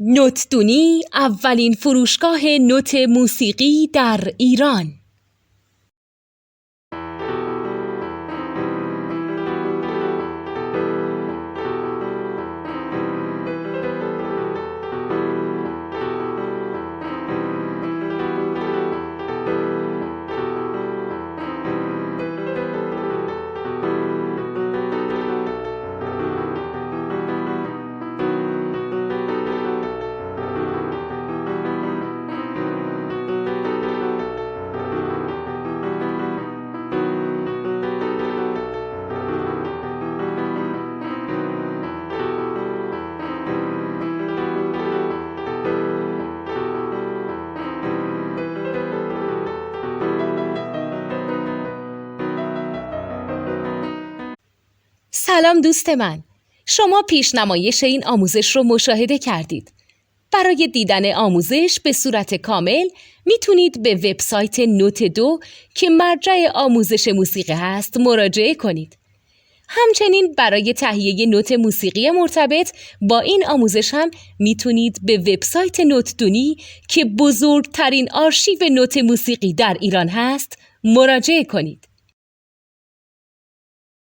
نوتدونی اولین فروشگاه نوت موسیقی در ایران. سلام دوست من، شما پیشنمایش این آموزش رو مشاهده کردید. برای دیدن آموزش به صورت کامل میتونید به وبسایت نوت2 که مرجع آموزش موسیقی هست مراجعه کنید. همچنین برای تهیه نوت موسیقی مرتبط با این آموزش هم میتونید به وبسایت نوتدونی که بزرگترین آرشیو نوت موسیقی در ایران هست مراجعه کنید.